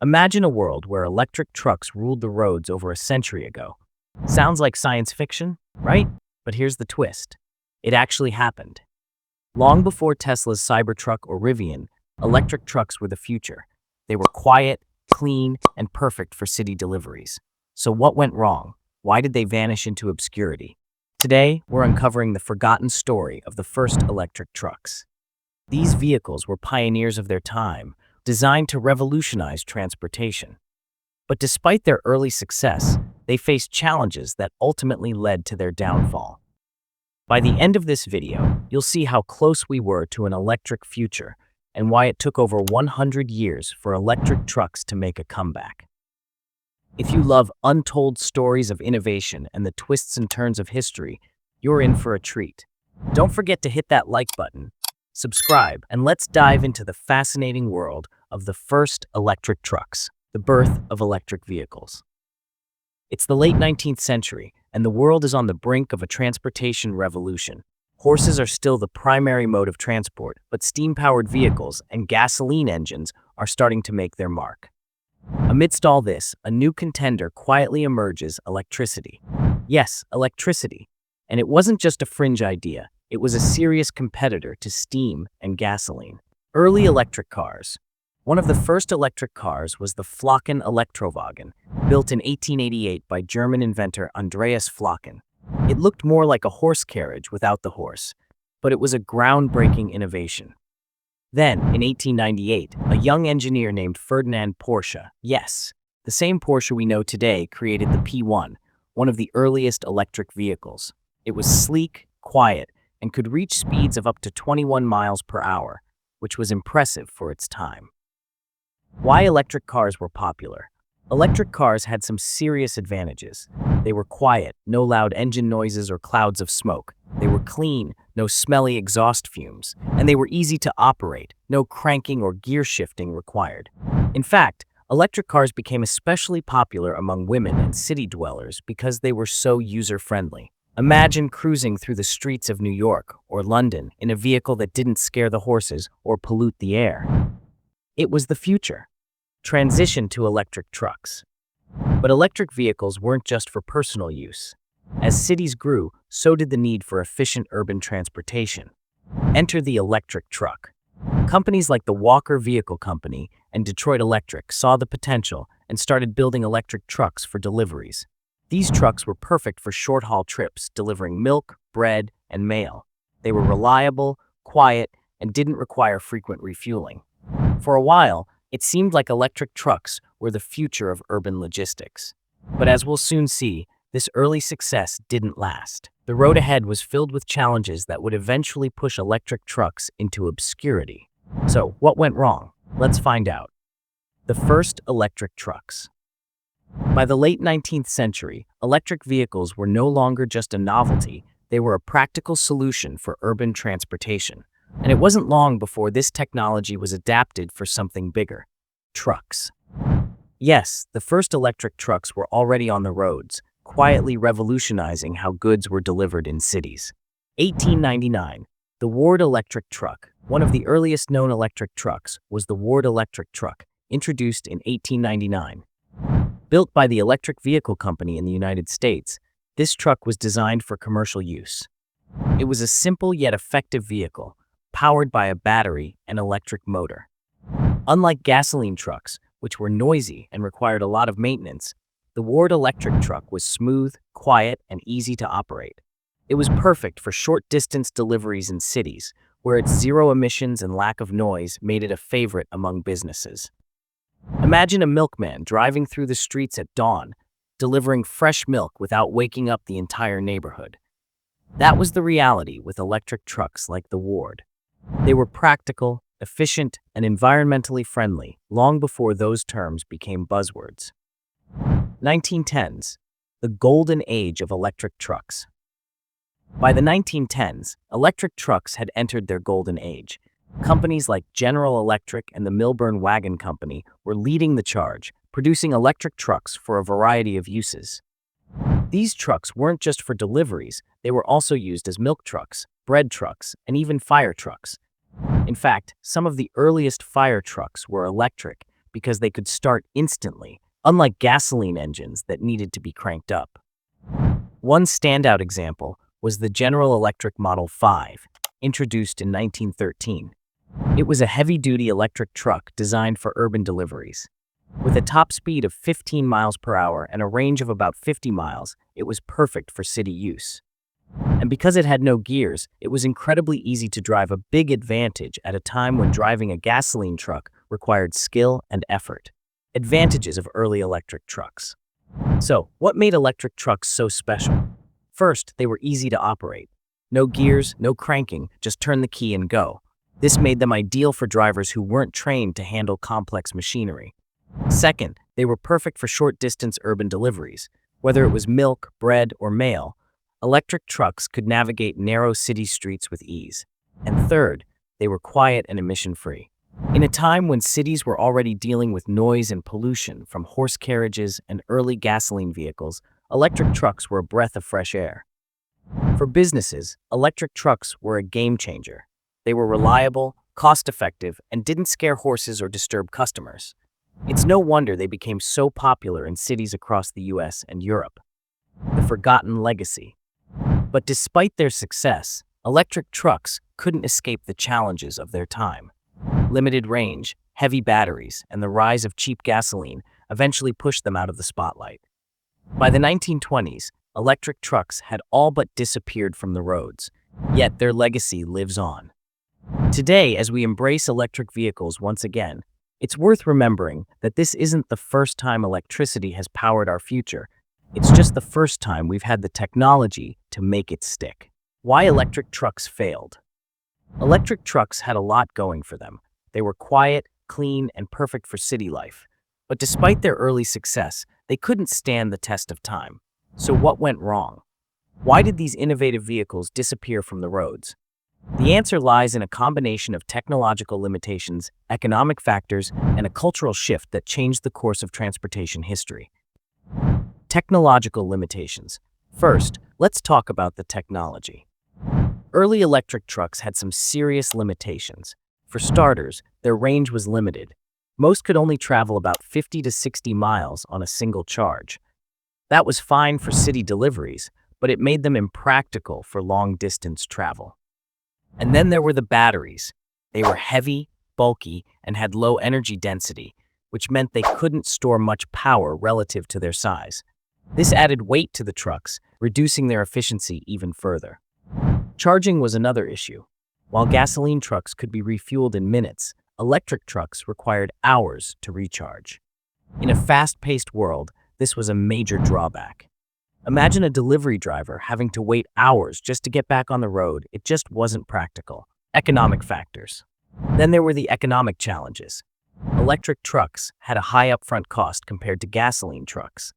Imagine a world where electric trucks ruled the roads over a century ago. Sounds like science fiction, right? But here's the twist. It actually happened. Long before Tesla's Cybertruck or Rivian, electric trucks were the future. They were quiet, clean, and perfect for city deliveries. So what went wrong? Why did they vanish into obscurity? Today, we're uncovering the forgotten story of the first electric trucks. These vehicles were pioneers of their time, designed to revolutionize transportation. But despite their early success, they faced challenges that ultimately led to their downfall. By the end of this video, you'll see how close we were to an electric future and why it took over 100 years for electric trucks to make a comeback. If you love untold stories of innovation and the twists and turns of history, you're in for a treat. Don't forget to hit that like button, subscribe, and let's dive into the fascinating world of the first electric trucks, the birth of electric vehicles. It's the late 19th century, and the world is on the brink of a transportation revolution. Horses are still the primary mode of transport, but steam-powered vehicles and gasoline engines are starting to make their mark. Amidst all this, a new contender quietly emerges: electricity. Yes, electricity. And it wasn't just a fringe idea, it was a serious competitor to steam and gasoline. Early electric cars. One of the first electric cars was the Flocken Elektrowagen, built in 1888 by German inventor Andreas Flocken. It looked more like a horse carriage without the horse, but it was a groundbreaking innovation. Then, in 1898, a young engineer named Ferdinand Porsche, yes, the same Porsche we know today, created the P1, one of the earliest electric vehicles. It was sleek, quiet, and could reach speeds of up to 21 miles per hour, which was impressive for its time. Why electric cars were popular? Electric cars had some serious advantages. They were quiet, no loud engine noises or clouds of smoke. They were clean, no smelly exhaust fumes. And they were easy to operate, no cranking or gear shifting required. In fact, electric cars became especially popular among women and city dwellers because they were so user-friendly. Imagine cruising through the streets of New York or London in a vehicle that didn't scare the horses or pollute the air. It was the future. Transition to electric trucks. But electric vehicles weren't just for personal use. As cities grew, so did the need for efficient urban transportation. Enter the electric truck. Companies like the Walker Vehicle Company and Detroit Electric saw the potential and started building electric trucks for deliveries. These trucks were perfect for short-haul trips, delivering milk, bread, and mail. They were reliable, quiet, and didn't require frequent refueling. For a while, it seemed like electric trucks were the future of urban logistics. But as we'll soon see, this early success didn't last. The road ahead was filled with challenges that would eventually push electric trucks into obscurity. So, what went wrong? Let's find out. The first electric trucks. By the late 19th century, electric vehicles were no longer just a novelty, they were a practical solution for urban transportation. And it wasn't long before this technology was adapted for something bigger: trucks. Yes, the first electric trucks were already on the roads, quietly revolutionizing how goods were delivered in cities. 1899, the Ward electric truck, one of the earliest known electric trucks, was the Ward electric truck, introduced in 1899. Built by the Electric Vehicle Company in the United States, this truck was designed for commercial use. It was a simple yet effective vehicle, powered by a battery and electric motor. Unlike gasoline trucks, which were noisy and required a lot of maintenance, the Ward electric truck was smooth, quiet, and easy to operate. It was perfect for short-distance deliveries in cities, where its zero emissions and lack of noise made it a favorite among businesses. Imagine a milkman driving through the streets at dawn, delivering fresh milk without waking up the entire neighborhood. That was the reality with electric trucks like the Ward. They were practical, efficient, and environmentally friendly long before those terms became buzzwords. 1910s, the golden age of electric trucks. By the 1910s, electric trucks had entered their golden age. Companies like General Electric and the Milburn Wagon Company were leading the charge, producing electric trucks for a variety of uses. These trucks weren't just for deliveries, they were also used as milk trucks, bread trucks, and even fire trucks. In fact, some of the earliest fire trucks were electric because they could start instantly, unlike gasoline engines that needed to be cranked up. One standout example was the General Electric Model 5, introduced in 1913. It was a heavy-duty electric truck designed for urban deliveries. With a top speed of 15 miles per hour and a range of about 50 miles, it was perfect for city use. And because it had no gears, it was incredibly easy to drive, a big advantage at a time when driving a gasoline truck required skill and effort. Advantages of early electric trucks. So, what made electric trucks so special? First, they were easy to operate. No gears, no cranking, just turn the key and go. This made them ideal for drivers who weren't trained to handle complex machinery. Second, they were perfect for short-distance urban deliveries. Whether it was milk, bread, or mail, electric trucks could navigate narrow city streets with ease. And third, they were quiet and emission-free. In a time when cities were already dealing with noise and pollution from horse carriages and early gasoline vehicles, electric trucks were a breath of fresh air. For businesses, electric trucks were a game changer. They were reliable, cost-effective, and didn't scare horses or disturb customers. It's no wonder they became so popular in cities across the US and Europe. The forgotten legacy. But despite their success, electric trucks couldn't escape the challenges of their time. Limited range, heavy batteries, and the rise of cheap gasoline eventually pushed them out of the spotlight. By the 1920s, electric trucks had all but disappeared from the roads, yet their legacy lives on. Today, as we embrace electric vehicles once again, it's worth remembering that this isn't the first time electricity has powered our future. It's just the first time we've had the technology to make it stick. Why electric trucks failed? Electric trucks had a lot going for them. They were quiet, clean, and perfect for city life. But despite their early success, they couldn't stand the test of time. So what went wrong? Why did these innovative vehicles disappear from the roads? The answer lies in a combination of technological limitations, economic factors, and a cultural shift that changed the course of transportation history. Technological limitations. First, let's talk about the technology. Early electric trucks had some serious limitations. For starters, their range was limited. Most could only travel about 50 to 60 miles on a single charge. That was fine for city deliveries, but it made them impractical for long-distance travel. And then there were the batteries. They were heavy, bulky, and had low energy density, which meant they couldn't store much power relative to their size. This added weight to the trucks, reducing their efficiency even further. Charging was another issue. While gasoline trucks could be refueled in minutes, electric trucks required hours to recharge. In a fast-paced world, this was a major drawback. Imagine a delivery driver having to wait hours just to get back on the road. It just wasn't practical. Economic factors. Then there were the economic challenges. Electric trucks had a high upfront cost compared to gasoline trucks.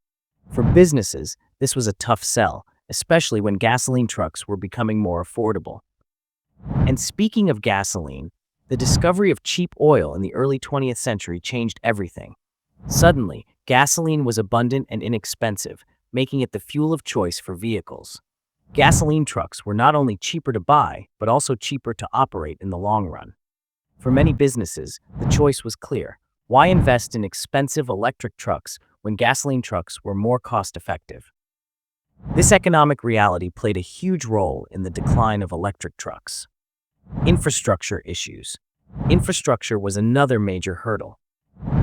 For businesses, this was a tough sell, especially when gasoline trucks were becoming more affordable. And speaking of gasoline, the discovery of cheap oil in the early 20th century changed everything. Suddenly, gasoline was abundant and inexpensive, making it the fuel of choice for vehicles. Gasoline trucks were not only cheaper to buy, but also cheaper to operate in the long run. For many businesses, the choice was clear. Why invest in expensive electric trucks when gasoline trucks were more cost-effective? This economic reality played a huge role in the decline of electric trucks. Infrastructure issues. Infrastructure was another major hurdle.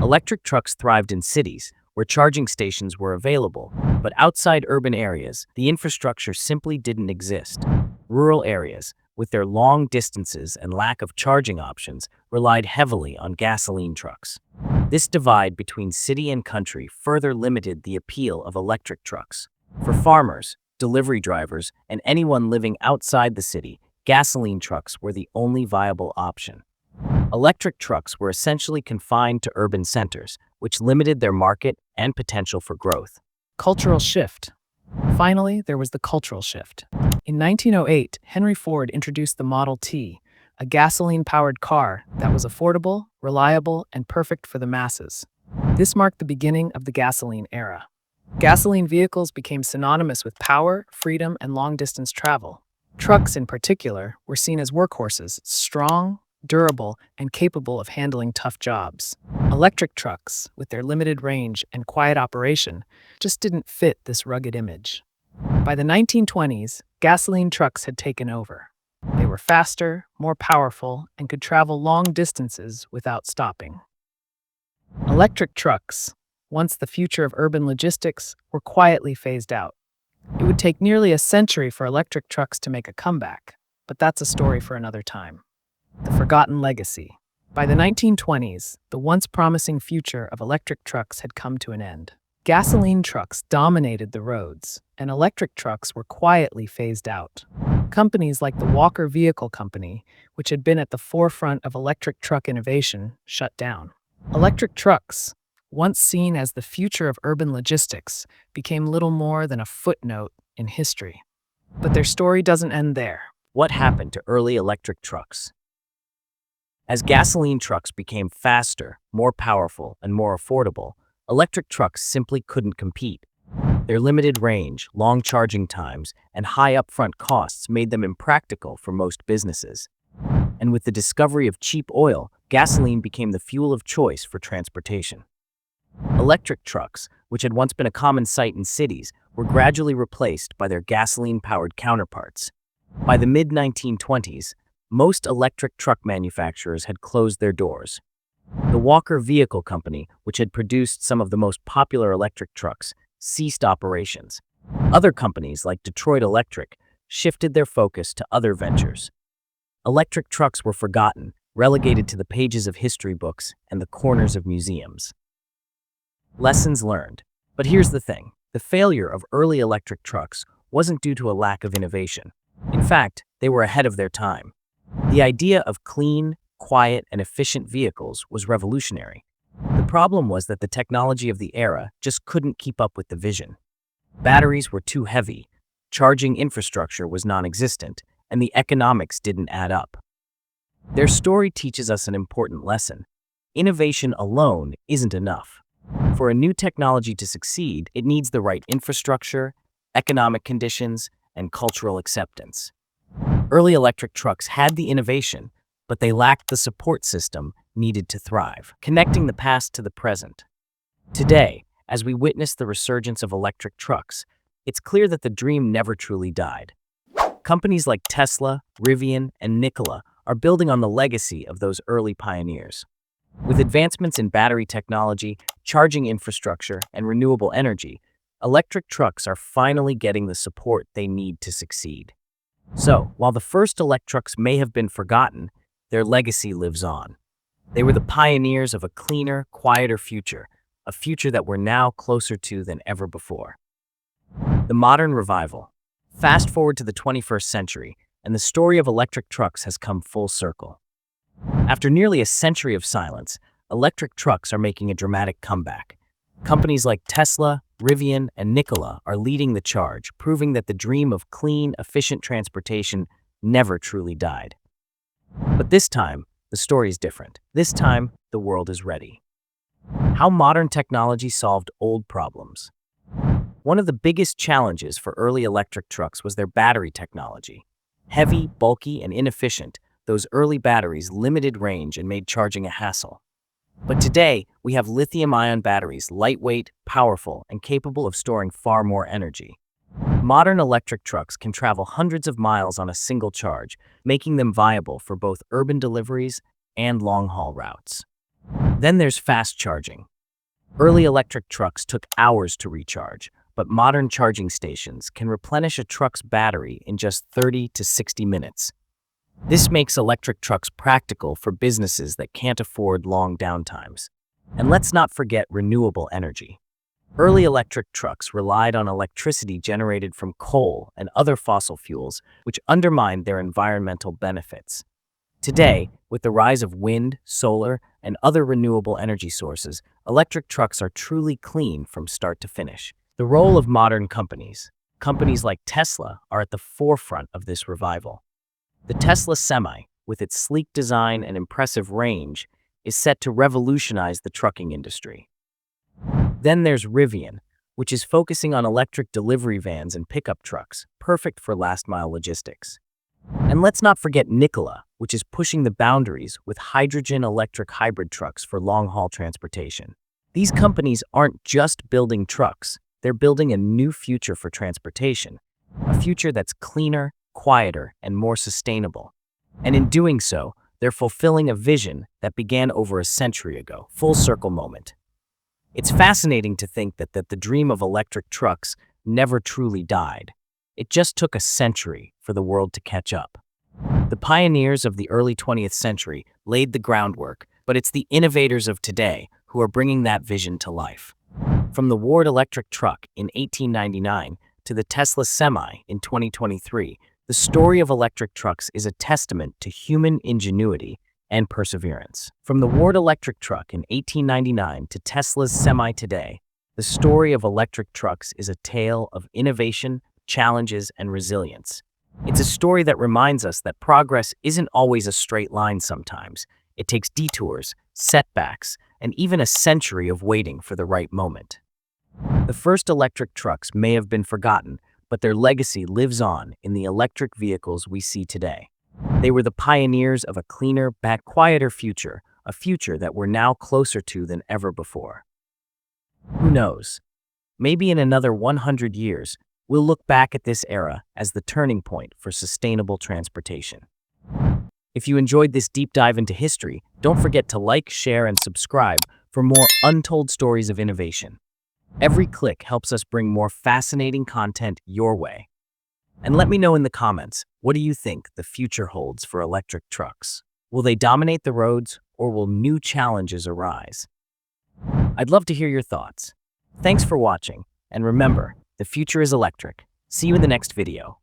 Electric trucks thrived in cities, where charging stations were available, but outside urban areas, the infrastructure simply didn't exist. Rural areas, with their long distances and lack of charging options, relied heavily on gasoline trucks. This divide between city and country further limited the appeal of electric trucks. For farmers, delivery drivers, and anyone living outside the city, gasoline trucks were the only viable option. Electric trucks were essentially confined to urban centers, which limited their market and potential for growth. Cultural shift. Finally, there was the cultural shift. In 1908, Henry Ford introduced the Model T, a gasoline-powered car that was affordable, reliable, and perfect for the masses. This marked the beginning of the gasoline era. Gasoline vehicles became synonymous with power, freedom, and long-distance travel. Trucks, in particular, were seen as workhorses, strong, durable, and capable of handling tough jobs. Electric trucks, with their limited range and quiet operation, just didn't fit this rugged image. By the 1920s, gasoline trucks had taken over. They were faster, more powerful, and could travel long distances without stopping. Electric trucks, once the future of urban logistics, were quietly phased out. It would take nearly a century for electric trucks to make a comeback, but that's a story for another time. The forgotten legacy. By the 1920s, the once promising future of electric trucks had come to an end. Gasoline trucks dominated the roads, and electric trucks were quietly phased out. Companies like the Walker Vehicle Company, which had been at the forefront of electric truck innovation, shut down. Electric trucks, once seen as the future of urban logistics, became little more than a footnote in history. But their story doesn't end there. What happened to early electric trucks? As gasoline trucks became faster, more powerful, and more affordable, electric trucks simply couldn't compete. Their limited range, long charging times, and high upfront costs made them impractical for most businesses. And with the discovery of cheap oil, gasoline became the fuel of choice for transportation. Electric trucks, which had once been a common sight in cities, were gradually replaced by their gasoline-powered counterparts. By the mid-1920s, most electric truck manufacturers had closed their doors. The Walker Vehicle Company, which had produced some of the most popular electric trucks, ceased operations. Other companies, like Detroit Electric, shifted their focus to other ventures. Electric trucks were forgotten, relegated to the pages of history books and the corners of museums. Lessons learned. But here's the thing. The failure of early electric trucks wasn't due to a lack of innovation. In fact, they were ahead of their time. The idea of clean, quiet, and efficient vehicles was revolutionary. The problem was that the technology of the era just couldn't keep up with the vision. Batteries were too heavy, charging infrastructure was non-existent, and the economics didn't add up. Their story teaches us an important lesson. Innovation alone isn't enough. For a new technology to succeed, it needs the right infrastructure, economic conditions, and cultural acceptance. Early electric trucks had the innovation, but they lacked the support system needed to thrive, connecting the past to the present. Today, as we witness the resurgence of electric trucks, it's clear that the dream never truly died. Companies like Tesla, Rivian, and Nikola are building on the legacy of those early pioneers. With advancements in battery technology, charging infrastructure, and renewable energy, electric trucks are finally getting the support they need to succeed. So, while the first electric trucks may have been forgotten, their legacy lives on. They were the pioneers of a cleaner, quieter future, a future that we're now closer to than ever before. The modern revival. Fast forward to the 21st century, and the story of electric trucks has come full circle. After nearly a century of silence, electric trucks are making a dramatic comeback. Companies like Tesla, Rivian, and Nikola are leading the charge, proving that the dream of clean, efficient transportation never truly died. But this time, the story is different. This time, the world is ready. How modern technology solved old problems. One of the biggest challenges for early electric trucks was their battery technology. Heavy, bulky, and inefficient, those early batteries limited range and made charging a hassle. But today, we have lithium-ion batteries, lightweight, powerful, and capable of storing far more energy. Modern electric trucks can travel hundreds of miles on a single charge, making them viable for both urban deliveries and long-haul routes. Then there's fast charging. Early electric trucks took hours to recharge, but modern charging stations can replenish a truck's battery in just 30 to 60 minutes. This makes electric trucks practical for businesses that can't afford long downtimes. And let's not forget renewable energy. Early electric trucks relied on electricity generated from coal and other fossil fuels, which undermined their environmental benefits. Today, with the rise of wind, solar, and other renewable energy sources, electric trucks are truly clean from start to finish. The role of modern companies. Companies like Tesla are at the forefront of this revival. The Tesla Semi, with its sleek design and impressive range, is set to revolutionize the trucking industry. Then there's Rivian, which is focusing on electric delivery vans and pickup trucks, perfect for last-mile logistics. And let's not forget Nikola, which is pushing the boundaries with hydrogen electric hybrid trucks for long-haul transportation. These companies aren't just building trucks, they're building a new future for transportation, a future that's cleaner, quieter, and more sustainable. And in doing so, they're fulfilling a vision that began over a century ago. Full circle moment. It's fascinating to think that the dream of electric trucks never truly died. It just took a century for the world to catch up. The pioneers of the early 20th century laid the groundwork, but it's the innovators of today who are bringing that vision to life. From the Ward electric truck in 1899 to the Tesla Semi in 2023, the story of electric trucks is a testament to human ingenuity and perseverance. From the Ward electric truck in 1899 to Tesla's Semi today, the story of electric trucks is a tale of innovation, challenges, and resilience. It's a story that reminds us that progress isn't always a straight line sometimes. It takes detours, setbacks, and even a century of waiting for the right moment. The first electric trucks may have been forgotten, but their legacy lives on in the electric vehicles we see today. They were the pioneers of a cleaner, quieter future, a future that we're now closer to than ever before. Who knows? Maybe in another 100 years, we'll look back at this era as the turning point for sustainable transportation. If you enjoyed this deep dive into history, don't forget to like, share, and subscribe for more untold stories of innovation. Every click helps us bring more fascinating content your way. And let me know in the comments, what do you think the future holds for electric trucks? Will they dominate the roads, or will new challenges arise? I'd love to hear your thoughts. Thanks for watching, and remember, the future is electric. See you in the next video.